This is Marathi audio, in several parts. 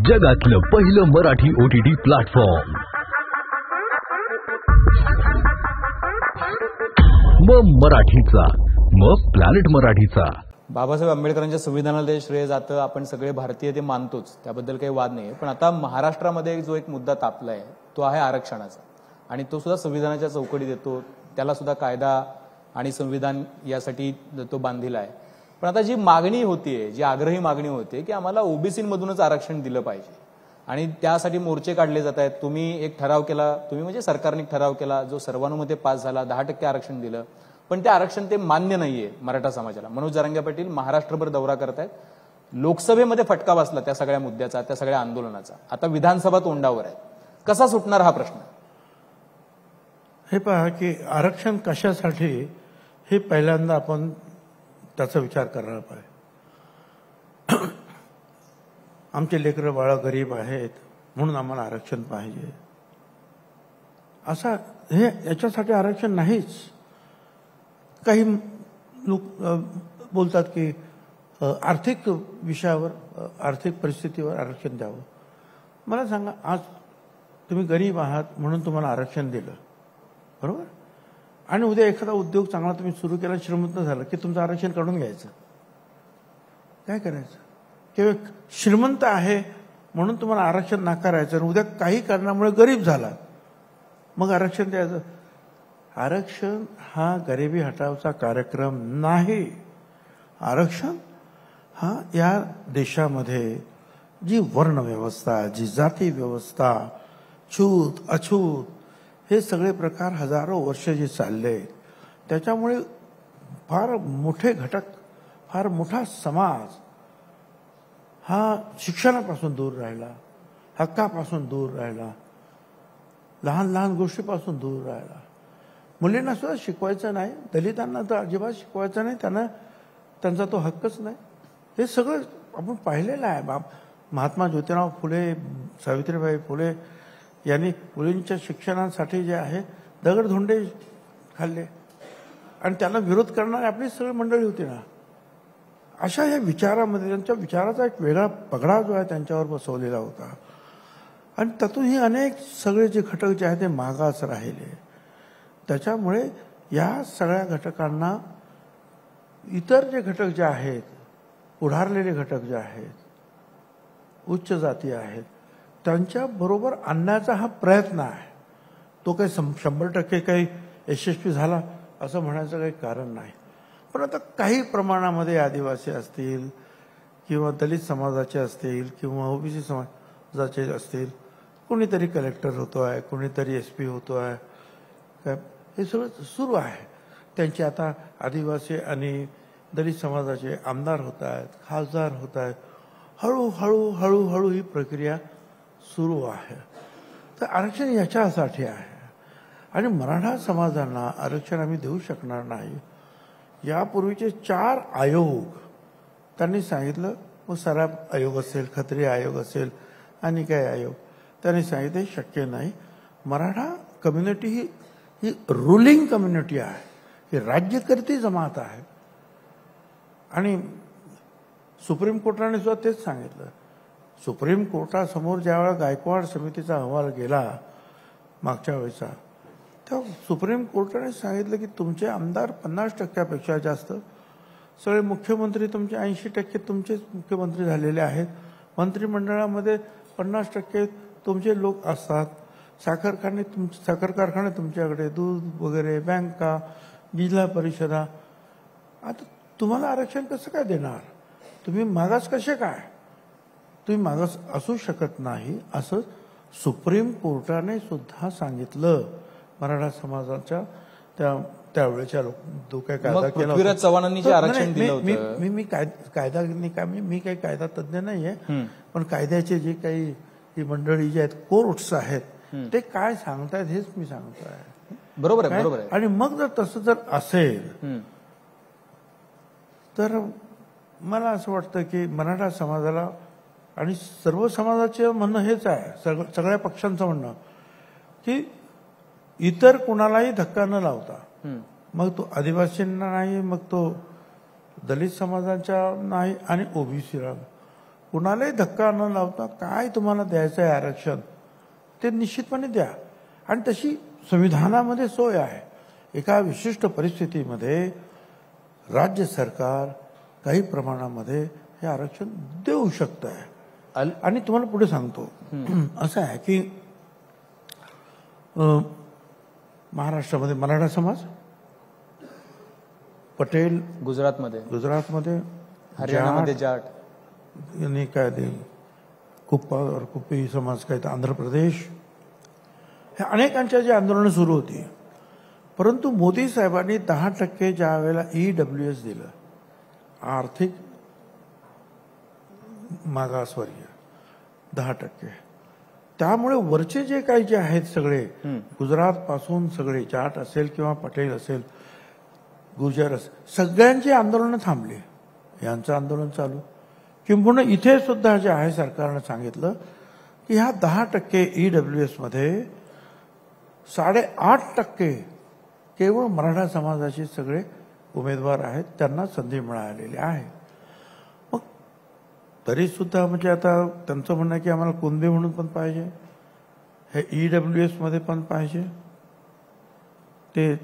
जगातलं पहिलं मराठी OTT प्लॅटफॉर्म मराठीचा प्लॅनेट मराठीचा। बाबासाहेब आंबेडकरांच्या संविधानाला ते श्रेय जातं, आपण सगळे भारतीय ते मानतोच, त्याबद्दल काही वाद नाही। पण आता महाराष्ट्रामध्ये जो एक मुद्दा तापलाय तो आहे आरक्षणाचा, आणि तो सुद्धा संविधानाच्या चौकटीत येतो, त्याला सुद्धा कायदा आणि संविधान यासाठी तो बांधलेला आहे। पण आता जी मागणी होतीये, जी आग्रही मागणी होते की आम्हाला ओबीसी मधूनच आरक्षण दिलं पाहिजे, आणि त्यासाठी मोर्चे काढले जात आहेत। तुम्ही एक ठराव केला, तुम्ही म्हणजे सरकारने एक ठराव केला जो सर्वानुमते पास झाला, 10% आरक्षण दिलं, पण ते आरक्षण ते मान्य नाहीये मराठा समाजाला। मनोज जरांगे पाटील महाराष्ट्रभर दौरा करतायत, लोकसभेमध्ये फटका बसला त्या सगळ्या मुद्द्याचा, त्या सगळ्या आंदोलनाचा, आता विधानसभा तोंडावर आहे, कसा सुटणार हा प्रश्न? हे पहा की आरक्षण कशासाठी हे पहिल्यांदा आपण त्याचा विचार करायला पाहिजे। आमचे लेकरं बाळं गरीब आहेत म्हणून आम्हाला आरक्षण पाहिजे असा हे याच्यासाठी आरक्षण नाहीच। काही लोक बोलतात की आर्थिक विषयावर, आर्थिक परिस्थितीवर आरक्षण द्यावं। मला सांगा, आज तुम्ही गरीब आहात म्हणून तुम्हाला आरक्षण दिलं, बरोबर, आणि उद्या एखादा उद्योग चांगला तुम्ही सुरू केला, श्रीमंत झाला की तुमचं आरक्षण काढून घ्यायचं, काय करायचं? किंवा श्रीमंत आहे म्हणून तुम्हाला आरक्षण नाकारायचं आणि उद्या काही कारणामुळे गरीब झाला मग आरक्षण द्यायचं। आरक्षण हा गरिबी हटावचा कार्यक्रम नाही। आरक्षण हा या देशामध्ये जी वर्ण व्यवस्था, जी जाती व्यवस्था, छूत अछूत हे सगळे प्रकार हजारो वर्ष जे चालले, त्याच्यामुळे फार मोठे घटक, फार मोठा समाज हा शिक्षणापासून दूर राहिला, हक्कापासून दूर राहिला, लहान लहान गोष्टीपासून दूर राहिला। मुलींना सुद्धा शिकवायचं नाही, दलितांना तर अजिबात शिकवायचं नाही, त्यांचा तो हक्कच नाही। हे सगळं आपण पाहिलेलं आहे। महात्मा ज्योतिराव फुले, सावित्रीबाई फुले यांनी मुलींच्या शिक्षणासाठी जे आहे दगडधोंडे खाल्ले, आणि त्याला विरोध करणारी आपली सगळी मंडळी होती ना। अशा या विचारामध्ये त्यांच्या विचाराचा एक वेगळा पगडा जो आहे त्यांच्यावर बसवलेला होता, आणि त्यातूनही अनेक सगळे जे घटक जे आहेत ते मागास राहिले। त्याच्यामुळे या सगळ्या घटकांना इतर जे घटक जे आहेत, पुढारलेले घटक जे आहेत, उच्च जाती आहेत, त्यांच्या बरोबर आणण्याचा हा प्रयत्न आहे। तो काही 100% काही यशस्वी झाला असं म्हणायचं काही कारण नाही। पण आता काही प्रमाणामध्ये आदिवासी असतील किंवा दलित समाजाचे असतील किंवा ओबीसी समाजाचे असतील, कोणीतरी कलेक्टर होतो आहे, कोणीतरी SP होतो आहे, काय हे सगळं सुरू आहे। त्यांचे आता आदिवासी आणि दलित समाजाचे आमदार होत आहेत, खासदार होत आहेत, हळूहळू हळूहळू ही प्रक्रिया सुरू आहे। तर आरक्षण याच्यासाठी आहे, आणि मराठा समाजाला आरक्षण आम्ही देऊ शकणार नाही। यापूर्वीचे 4 आयोग त्यांनी सांगितलं, मग सराफ आयोग असेल, खत्री आयोग असेल आणि काय आयोग, त्यांनी सांगितलं शक्य नाही। मराठा कम्युनिटी ही रुलिंग कम्युनिटी आहे, ही राज्यकर्ती जमात आहे, आणि सुप्रीम कोर्टाने सुद्धा तेच सांगितलं। सुप्रीम कोर्टासमोर ज्यावेळेला गायकवाड समितीचा अहवाल गेला मागच्या वेळेचा, तेव्हा सुप्रीम कोर्टाने सांगितलं की तुमचे आमदार 50%पेक्षा जास्त, सगळे मुख्यमंत्री तुमचे 80% तुमचेच मुख्यमंत्री झालेले आहेत, मंत्रिमंडळामध्ये 50% तुमचे लोक असतात, साखर कारखाने तुमच्याकडे, दूध वगैरे, बँका, जिल्हा परिषदा, आता तुम्हाला आरक्षण कसं काय देणार? तुम्ही मागास कसे काय? तुम्ही मागास असू शकत नाही असं सुप्रीम कोर्टाने सुद्धा सांगितलं। मराठा समाजाच्या त्यावेळेच्या जो काही कायदा केला, पृथ्वीराज चव्हाणांनी जे आरक्षण दिलं होतं, मी कायदा मी काही कायदा तज्ञ नाहीये, पण कायद्याचे जे काही ही मंडळी जे आहेत, कोर्ट्स आहेत, ते काय सांगतायत हेच मी सांगतोय। बरोबर आहे, बरोबर आहे। आणि मग जर तसं जर असेल तर मला असं वाटतं की मराठा समाजाला, आणि सर्व समाजाचे म्हणणं हेच आहे, सगळ्या पक्षांचं म्हणणं, की इतर कुणालाही धक्का न लावता, मग तो आदिवासींना नाही, मग तो दलित समाजाच्या नाही, आणि ओबीसीला कुणालाही धक्का न लावता काय तुम्हाला द्यायचं आहे आरक्षण ते निश्चितपणे द्या. आणि तशी संविधानामध्ये सोय आहे. एका विशिष्ट परिस्थितीमध्ये राज्य सरकार काही प्रमाणामध्ये हे आरक्षण देऊ शकतं आहे. आणि तुम्हाला पुढे सांगतो असं आहे की महाराष्ट्रामध्ये मराठा समाज, पटेल गुजरातमध्ये, हरियाणामध्ये जाट यांनी काय ते कुप्पी समाज काय तर आंध्र प्रदेश, हे अनेकांच्या जे आंदोलनं सुरू होती. परंतु मोदी साहेबांनी 10% ज्या वेळेला EWS दिलं, आर्थिक मागासवर्गीय 10%, त्यामुळे वरचे जे काही जे आहेत सगळे गुजरात पासून सगळे जाट असेल किंवा पटेल असेल, गुर्जर असेल, सगळ्यांची आंदोलनं थांबली. यांचं आंदोलन चालू. किंबहुना इथे सुद्धा जे आहे सरकारनं सांगितलं की ह्या 10% EWS मध्ये 8.5% केवळ मराठा समाजाचे सगळे उमेदवार आहेत, त्यांना संधी मिळालेली आहे. मग तरी सुद्धा म्हणजे आता त्यांचं म्हणणं आहे की आम्हाला कुणबी म्हणून पण पाहिजे, हे EWS मध्ये पण पाहिजे, ते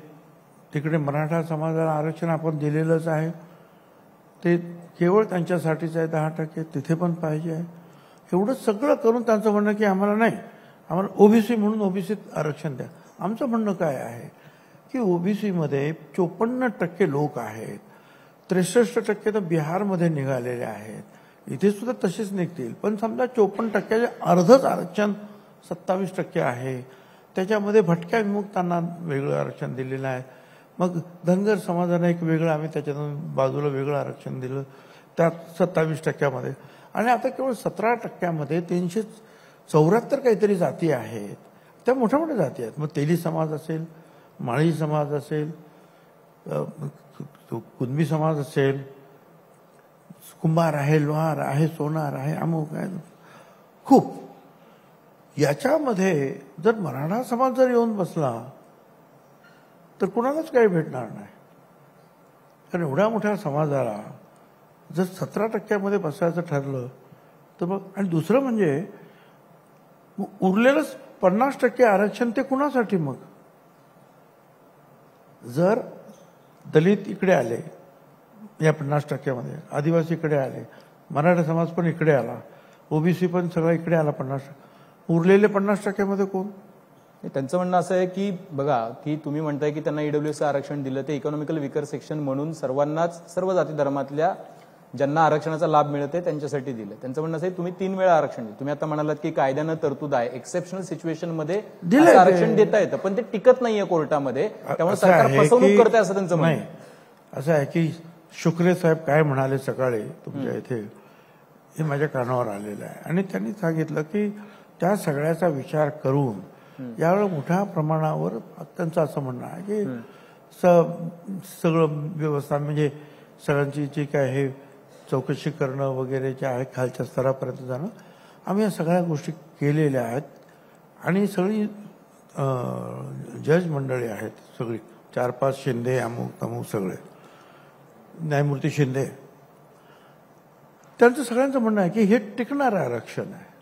तिकडे मराठा समाजाला आरक्षण आपण दिलेलंच आहे, ते केवळ त्यांच्यासाठीच आहे 10%, तिथे पण पाहिजे आहे. एवढं सगळं करून त्यांचं म्हणणं की आम्हाला नाही, आम्हाला OBC म्हणून OBCत आरक्षण द्या. आमचं म्हणणं काय आहे की OBC मध्ये 54% लोक आहेत, 63% तर बिहारमध्ये निघालेले आहेत, इथे सुद्धा तसेच निघतील. पण समजा 54% अर्धच आरक्षण 27% आहे, त्याच्यामध्ये भटक्या विमुक्तांना वेगळं आरक्षण दिलेलं आहे. मग धनगर समाजाने एक वेगळं, आम्ही त्याच्यातून बाजूला वेगळं आरक्षण दिलं त्यात 27% आणि आता केवळ 17% 374 काहीतरी जाती आहेत, त्या मोठ्या मोठ्या जाती आहेत. मग तेली समाज असेल, माळी समाज असेल, कुणबी समाज असेल, कुंभार आहे, लोहार आहे, सोनार आहे, अमुक आहे, खूप. याच्यामध्ये जर मराठा समाज जर येऊन बसला तर कुणालाच काही भेटणार नाही. कारण एवढ्या मोठ्या समाजाला जर 17% बसायचं ठरलं तर मग, आणि दुसरं म्हणजे उरलेलं 50% आरक्षण ते कुणासाठी? मग जर दलित इकडे आले या 50%, आदिवासी इकडे आले, मराठा समाज पण इकडे आला, OBC पण सगळा इकडे आला 50%, उरलेले 50% कोण? त्यांचं म्हणणं असं आहे की बघा की तुम्ही म्हणताय की त्यांना EWS आरक्षण दिलं, ते इकॉनॉमिकल विकर सेक्शन म्हणून सर्वांनाच, सर्व जाती धर्मातल्या ज्यांना आरक्षणाचा लाभ मिळते त्यांच्यासाठी दिलं. त्यांचं म्हणणं असं आहे तुम्ही 3 वेळा आरक्षण दिलं. तुम्ही आता म्हणालात की कायद्यानं तरतूद आहे, एक्सेप्शनल सिच्युएशन मध्ये आरक्षण देता येतं, पण ते टिकत नाहीये कोर्टामध्ये, त्यामुळे सरकार फसवणूक करते असं त्यांचं म्हणणं आहे. असं आहे की शुक्रे साहेब काय म्हणाले सकाळी तुमच्या इथे, हे माझ्या कानावर आलेलं आहे. आणि त्यांनी सांगितलं की त्या सगळ्याचा विचार करून यावेळी मोठ्या प्रमाणावर त्यांचं असं म्हणणं आहे की सगळं व्यवस्था म्हणजे सगळ्यांची जी काय हे चौकशी करणं वगैरे जे आहे खालच्या स्तरापर्यंत जाणं, आम्ही या सगळ्या गोष्टी केलेल्या आहेत. आणि सगळी जज मंडळी आहेत, सगळी 4-5 शिंदे, अमुक तमुक सगळे न्यायमूर्ती शिंदे, त्यांचं सगळ्यांचं म्हणणं आहे की हे टिकणारं आरक्षण आहे.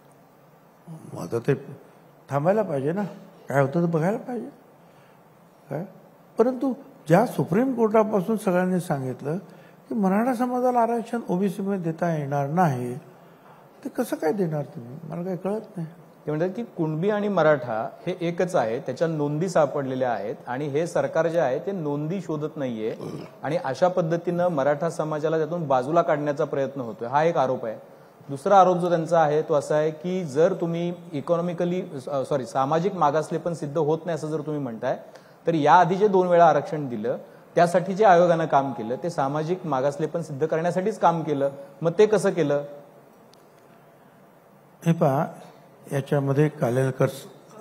मग ते थांबायला पाहिजे ना, काय होतं तर बघायला पाहिजे काय. परंतु ज्या सुप्रीम कोर्टापासून सगळ्यांनी सांगितलं की मराठा समाजाला आरक्षण OBC मध्ये देता येणार नाही, ते कसं काय देणार तुम्ही? मला काही कळत नाही. ते म्हणतात की कुणबी आणि मराठा हे एकच आहे, त्याच्या नोंदी सापडलेल्या आहेत आणि हे सरकार जे आहे ते नोंदी शोधत नाहीये आणि अशा पद्धतीनं मराठा समाजाला त्यातून बाजूला काढण्याचा प्रयत्न होतोय, हा एक आरोप आहे. दुसरा आरोप जो त्यांचा आहे तो असा आहे की जर तुम्ही सामाजिक मागासलेपण सिद्ध होत नाही असं जर तुम्ही म्हणताय, तर याआधी जे 2 वेळा आरक्षण दिलं त्यासाठी जे आयोगानं काम केलं ते सामाजिक मागासलेपण सिद्ध करण्यासाठीच काम केलं, मग ते कसं केलं? हे पहा, याच्यामध्ये कालेलकर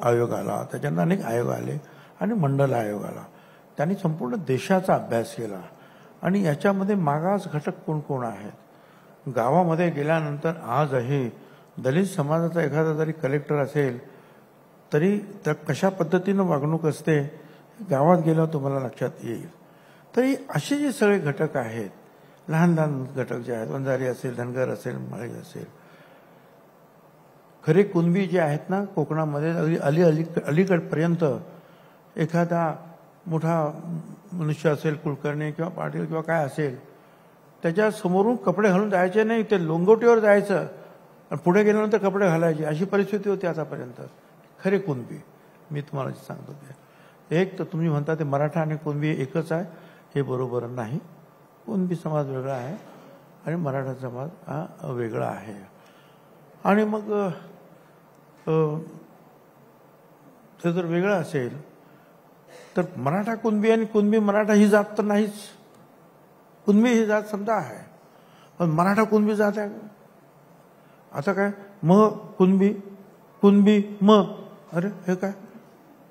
आयोग आला, त्याच्यानंतर अनेक आयोग आले आणि मंडल आयोग आला. त्यांनी संपूर्ण देशाचा अभ्यास केला आणि याच्यामध्ये मागास घटक कोण कोण आहेत. गावामध्ये गेल्यानंतर आजही दलित समाजाचा एखादा जरी कलेक्टर असेल तरी त्या कशा पद्धतीनं वागणूक असते गावात गेल्यावर तुम्हाला लक्षात येईल. तरी असे जे सगळे घटक आहेत, लहान लहान घटक जे आहेत, वंजारी असेल, धनगर असेल, माळी असेल, खरे कुणबी जे आहेत ना कोकणामध्ये अलीकडपर्यंत एखादा मोठा मनुष्य असेल, कुलकर्णी किंवा पाटील किंवा काय असेल, त्याच्या समोरून कपडे घालून जायचे नाही, ते लोंगोटीवर जायचं आणि पुढे गेल्यानंतर कपडे घालायचे, अशी परिस्थिती होती आतापर्यंत. खरे कुणबी मी तुम्हाला सांगतो ते एक तर तुम्ही म्हणता ते मराठा आणि कुणबी एकच आहे, हे बरोबर नाही. कुणबी समाज वेगळा आहे आणि मराठा समाज हा वेगळा आहे. आणि मग ते जर वेगळं असेल तर मराठा कुणबी आणि कुणबी मराठा ही जात तर नाहीच. कुणबी ही जात समजा आहे, पण मराठा कुणबी जात आहे. आता काय कुणबी कुणबी अरे हे काय,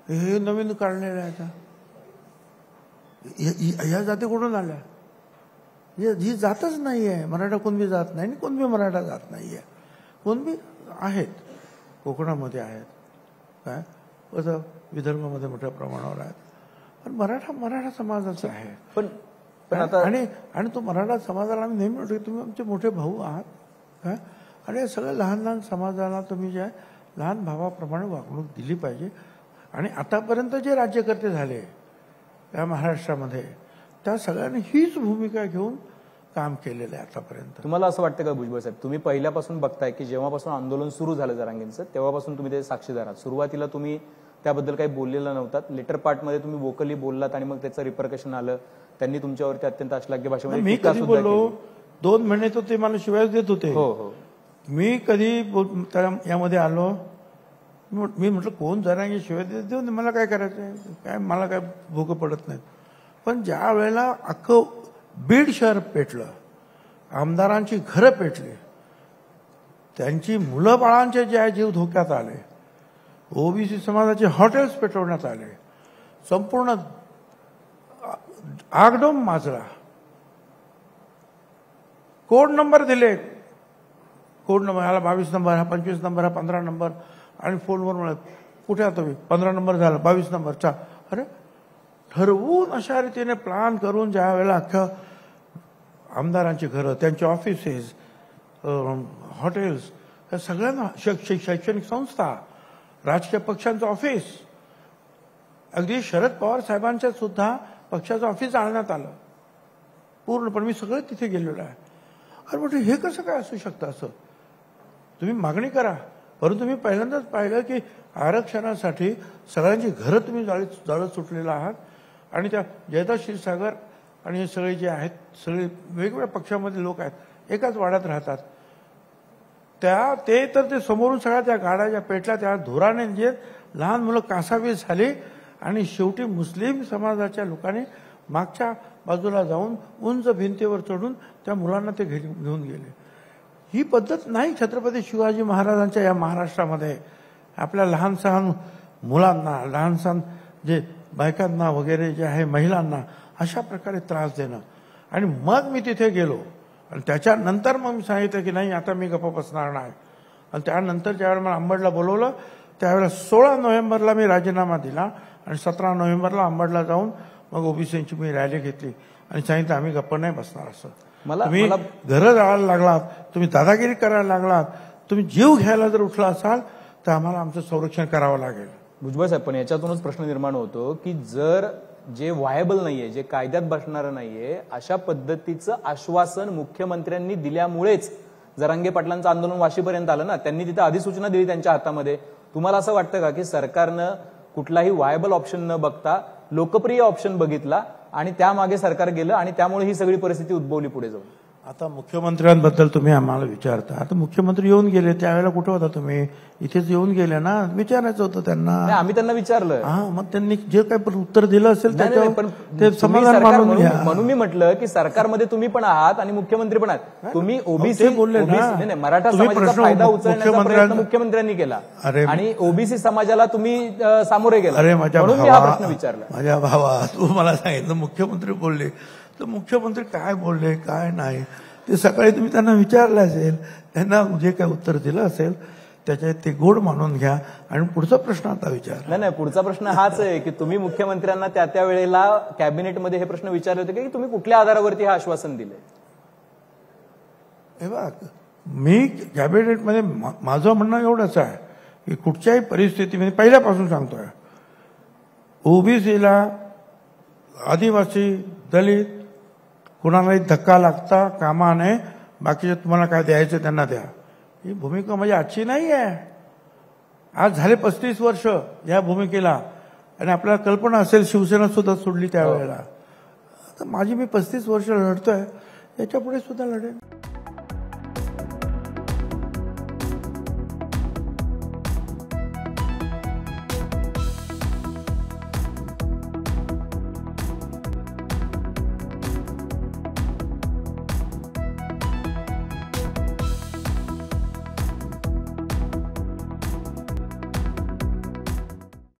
हे नवीन काढलेलं आहे आता. ह्या जाती कुठून आल्या? ही जातच नाही आहे. मराठा कुणबी जात नाही आणि कुणबी मराठा जात नाही आहे. कुणबी आहेत, कोकणामध्ये आहेत, काय असं विदर्भामध्ये मोठ्या प्रमाणावर आहेत, पण मराठा समाजाचा आहे. पण आता आणि तो मराठा समाजाला आम्ही नेहमी म्हणतो की तुम्ही आमचे मोठे भाऊ आहात काय, आणि सगळ्या लहान लहान समाजाला तुम्ही जे आहे लहान भावाप्रमाणे वागणूक दिली पाहिजे. आणि आतापर्यंत जे राज्यकर्ते झाले या महाराष्ट्रामध्ये त्या सगळ्यांनी हीच भूमिका घेऊन काम केलेलं आहे आतापर्यंत. तुम्हाला असं वाटतं का भुजबळ साहेब, तुम्ही पहिल्यापासून बघताय की जेव्हापासून आंदोलन सुरू झालं जरांगेंचं तेव्हापासून तुम्ही ते साक्षीदार आहात. सुरुवातीला तुम्ही त्याबद्दल काही बोललेलं नव्हतात, लेटर पार्टमध्ये तुम्ही वोकली बोललात आणि मग त्याचं रिपरकशन आलं, त्यांनी तुमच्यावरती अत्यंत अश्लाघ्य भाषेमध्ये मी कधी बोललो? 2 महिने तर ते मला शिवाय देत होते. हो हो. मी कधी यामध्ये आलो? मी म्हटलं कोण जरांगे शिवाय देऊन मला काय करायचंय, काय मला काय भोकं पडत नाहीत. पण ज्या वेळेला अख्खं बीड शहर पेटलं, आमदारांची घरं पेटली, त्यांची मुलं बाळांचे जे आहे जीव धोक्यात आले, ओबीसी समाजाचे हॉटेल्स पेटवण्यात आले, संपूर्ण आगडोम माजला, कोड नंबर दिले, कोड नंबर ह्याला 22 नंबर, हा 25 नंबर, हा 15 नंबर, आणि फोनवर म्हणत कुठे आता 15 नंबर झाला 22 नंबरचा. अरे ठरवून अशा रीतीने प्लॅन करून ज्या वेळेला अख्खं आमदारांची घरं, त्यांचे ऑफिसेस, हॉटेल्स, या सगळ्यांना शैक्षणिक संस्था, राजकीय पक्षांचं ऑफिस, अगदी शरद पवार साहेबांच्या सुद्धा पक्षाचं ऑफिस आणण्यात आलं पूर्णपणे. मी सगळं तिथे गेलेलो आहे. अरे म्हटलं हे कसं काय असू शकतं? असं तुम्ही मागणी करा, परंतु मी पहिल्यांदाच पाहिलं की आरक्षणासाठी सगळ्यांची घरं तुम्ही जाळत सुटलेला आहात. आणि त्या जयता क्षीरसागर आणि हे सगळे जे आहेत, सगळे वेगवेगळ्या पक्षामध्ये लोक आहेत, एकाच वाड्यात राहतात. ते समोरून सगळ्या त्या गाड्या ज्या पेटल्या त्या धुराने जे लहान मुलं कासावीस झाली, आणि शेवटी मुस्लिम समाजाच्या लोकांनी मागच्या बाजूला जाऊन उंच भिंतीवर चढून त्या मुलांना ते घेऊन गेले. ही पद्धत नाही छत्रपती शिवाजी महाराजांच्या या महाराष्ट्रामध्ये. आपल्या लहान सहान मुलांना, लहान सहान जे बायकांना वगैरे जे आहे महिलांना अशा प्रकारे त्रास देणं. आणि मग मी तिथे गेलो आणि त्याच्यानंतर मग मी सांगितलं की नाही आता मी गप्प बसणार नाही. आणि त्यानंतर ज्यावेळेला मला अंबडला बोलवलं त्यावेळेला 16 नोव्हेंबरला मी राजीनामा दिला आणि 17 नोव्हेंबरला अंबडला जाऊन मग ओबीसींची मी रॅली घेतली आणि सांगितलं आम्ही गप्प नाही बसणार. असं तुम्ही घरं जाळायला लागलात, तुम्ही दादागिरी करायला लागलात, तुम्ही जीव घ्यायला जर उठला असाल तर आम्हाला आमचं संरक्षण करावं लागेल. भुजबळ साहेब, पण याच्यातूनच प्रश्न निर्माण होतो की जर जे व्हायबल नाहीये, जे कायद्यात बसणारं नाहीये, अशा पद्धतीचं आश्वासन मुख्यमंत्र्यांनी दिल्यामुळेच जरांगे पाटलांचं आंदोलन वाशीपर्यंत आलं ना. त्यांनी तिथे अधिसूचना दिली त्यांच्या हातामध्ये. तुम्हाला असं वाटतं का की सरकारनं कुठलाही व्हायबल ऑप्शन न बघता लोकप्रिय ऑप्शन बघितला आणि त्यामागे सरकार गेलं आणि त्यामुळे ही सगळी परिस्थिती उद्भवली पुढे जाऊन? आता मुख्यमंत्र्यांबद्दल तुम्ही आम्हाला विचारता. आता मुख्यमंत्री येऊन गेले, त्यावेळेला कुठे होता तुम्ही? इथेच येऊन गेले ना, विचारायचं होतं त्यांना. आम्ही त्यांना विचारलं. हा, मग त्यांनी जे काही उत्तर दिलं असेल पण ते समाधान मानून घ्या. म्हणून मी म्हटलं की सरकारमध्ये तुम्ही पण आहात आणि मुख्यमंत्री पण आहात. तुम्ही ओबीसी बोलले ना, मराठा समाजाचा फायदा उचलण्याचा प्रयत्न मुख्यमंत्र्यांनी केला आणि ओबीसी समाजाला तुम्ही सामोरे गेला. अरे म्हणून मी हा प्रश्न विचारला. माझ्या भावा, तू मला सांगितलं मुख्यमंत्री बोलले, तर मुख्यमंत्री काय बोलले काय नाही ते सकाळी तुम्ही त्यांना विचारलं असेल. त्यांना जे काही उत्तर दिलं असेल त्याच्यात ते गोड मानून घ्या आणि पुढचा प्रश्न आता विचार. नाही, पुढचा प्रश्न हाच आहे की तुम्ही मुख्यमंत्र्यांना त्या वेळेला कॅबिनेटमध्ये हे प्रश्न विचारले होते की तुम्ही कुठल्या आधारावरती हे आश्वासन दिले? हे बघ, मी कॅबिनेटमध्ये माझं म्हणणं एवढंच आहे की कुठच्याही परिस्थितीमध्ये पहिल्यापासून सांगतोय, ओबीसीला, आदिवासी, दलित कुणालाही धक्का लागता कामा नये, बाकीचे तुम्हाला काय द्यायचं त्यांना द्या, ही भूमिका माझी आजची नाही आहे. आज झाले 35 वर्ष या भूमिकेला, आणि आपल्याला कल्पना असेल शिवसेना सुद्धा सोडली त्यावेळेला. तर माझी मी 35 वर्ष लढतोय, याच्यापुढे सुद्धा लढेन.